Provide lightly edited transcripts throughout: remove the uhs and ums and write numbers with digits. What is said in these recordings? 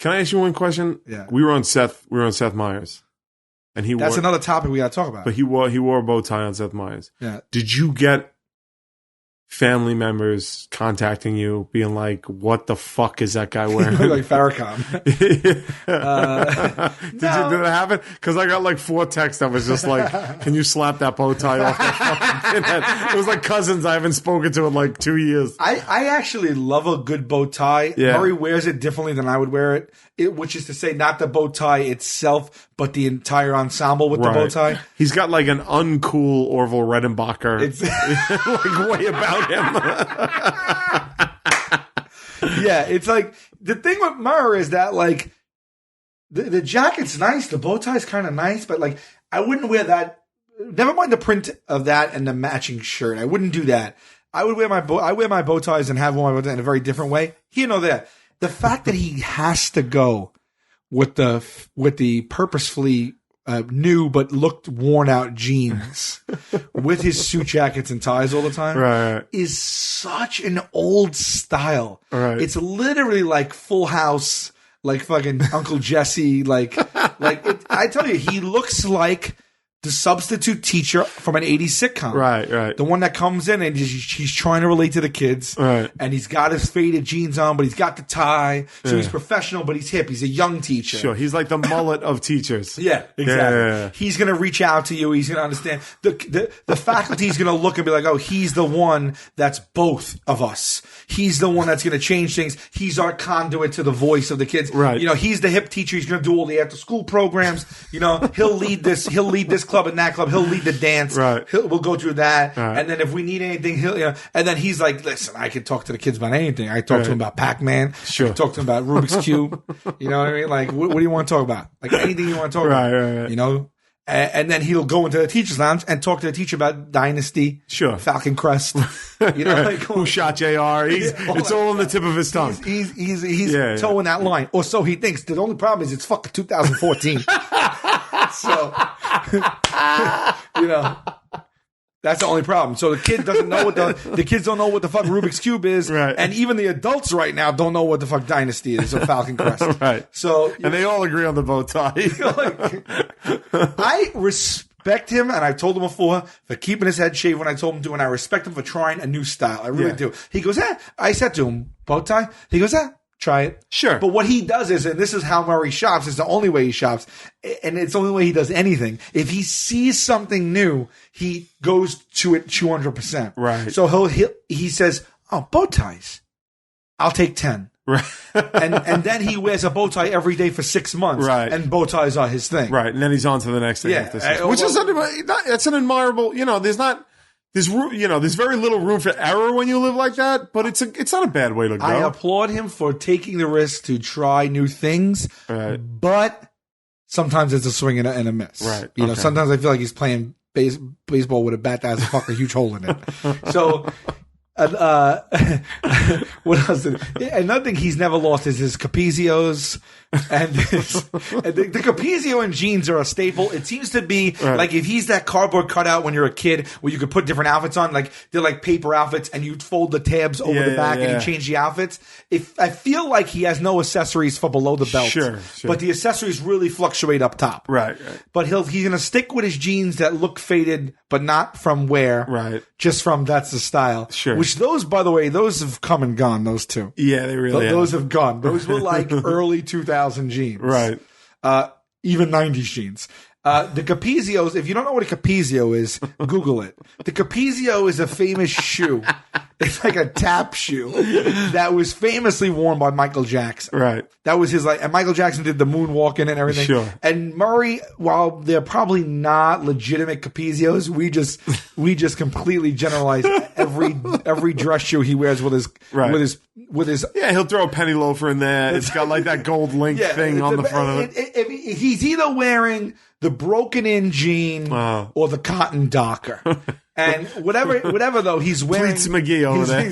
Can I ask you one question? Yeah. We were on Seth Meyers. And That's another topic we got to talk about. But he wore a bow tie on Seth Meyers. Yeah. Did you get family members contacting you, being like, "What the fuck is that guy wearing?" Like Farrakhan. Did that happen? Because I got like 4 texts that was just like, "Can you slap that bow tie off that fucking head?" It was like cousins I haven't spoken to in like 2 years. I actually love a good bow tie. Yeah. Murray wears it differently than I would wear it, which is to say not the bow tie itself, but the entire ensemble with the bow tie. He's got like an uncool Orville Redenbacher. It's like way about him. Yeah, it's like the thing with Murr is that like the jacket's nice, the bow tie's kind of nice, but like I wouldn't wear that. Never mind the print of that and the matching shirt. I wouldn't do that. I wear my bow ties and have one of my bow ties in a very different way. Here, no, there. The fact that he has to go with the purposefully new but looked worn out jeans with his suit jackets and ties all the time right. is such an old style. Right. It's literally like Full House, like fucking Uncle Jesse, I tell you, he looks like the substitute teacher from an 80s sitcom. Right. The one that comes in and he's trying to relate to the kids. Right. And he's got his faded jeans on, but he's got the tie. So he's professional, but he's hip. He's a young teacher. Sure. He's like the mullet of teachers. Yeah, exactly. Yeah. He's going to reach out to you. He's going to understand. The faculty's going to look and be like, oh, he's the one that's both of us. He's the one that's going to change things. He's our conduit to the voice of the kids. Right. You know, he's the hip teacher. He's going to do all the after school programs. You know, he'll lead this club and that club. He'll lead the dance. Right. We'll go through that. Right. And then if we need anything, and then he's like, listen, I can talk to the kids about anything. I talk to him about Pac-Man. Sure. I can talk to him about Rubik's Cube. You know what I mean? Like, what do you want to talk about? Like anything you want to talk about. Right. You know? And then he'll go into the teacher's lounge and talk to the teacher about Dynasty. Sure. Falcon Crest. You know, like, who shot JR? It's all on the tip of his tongue. He's towing that line. Or so he thinks. The only problem is it's fucking 2014. So, you know, that's the only problem. So the kid doesn't know the kids don't know what the fuck Rubik's Cube is. Right. And even the adults right now don't know what the fuck Dynasty is or Falcon Crest. Right. So, and they all agree on the bow tie. I respect him, and I've told him before, for keeping his head shaved when I told him to, and I respect him for trying a new style. I really do. He goes, I said to him, bow tie? He goes, try it. Sure. But what he does is, and this is how Murray shops, it's the only way he shops, and it's the only way he does anything. If he sees something new, he goes to it 200%. Right. So he says, oh, bow ties. I'll take 10. Right. and then he wears a bow tie every day for 6 months. Right. And bow ties are his thing. Right. And then he's on to the next thing. Yeah. That's an admirable, there's very little room for error when you live like that, but it's not a bad way to go. I applaud him for taking the risk to try new things. Right. But sometimes it's a swing and a miss. Right. You know, sometimes I feel like he's playing baseball with a bat that has a fucking huge hole in it. So, what else? Another thing he's never lost is his Capizios, and the Capizio and jeans are a staple. It seems to be like if he's that cardboard cutout when you're a kid, where you could put different outfits on, like they're like paper outfits, and you fold the tabs over the back and you change the outfits. If I feel like he has no accessories for below the belt, sure. But the accessories really fluctuate up top, right. But he's gonna stick with his jeans that look faded, but not from wear, right? Just from that's the style, sure. Which those, by the way, those have come and gone. Those two, yeah, they really those have gone. Those were like early 2000 jeans, right? Even 90s jeans. The Capizios, if you don't know what a Capizio is, Google it. The Capizio is a famous shoe. It's like a tap shoe that was famously worn by Michael Jackson. Right. That was his and Michael Jackson did the moonwalking and everything. Sure. And Murray, while they're probably not legitimate Capizios, we just completely generalize every dress shoe he wears with his yeah, he'll throw a penny loafer in there. It's got like that gold link thing on the front of it. He's either wearing the broken in jean or the cotton Docker. And whatever though, he's wearing Pleats McGee over there.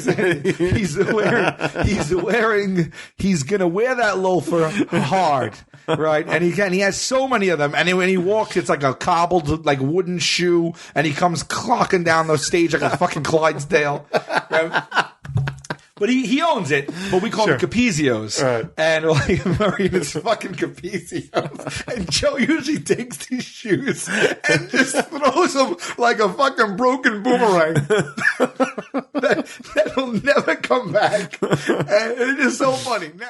He's gonna wear that loafer hard, right? And he has so many of them. And when he walks, it's like a cobbled like wooden shoe, and he comes clocking down the stage like a fucking Clydesdale. Right? But he owns it, but we call them Capizios. Right. And like Murray and his fucking Capizios. And Joe usually takes these shoes and just throws them like a fucking broken boomerang. That'll never come back. And it is so funny. Now,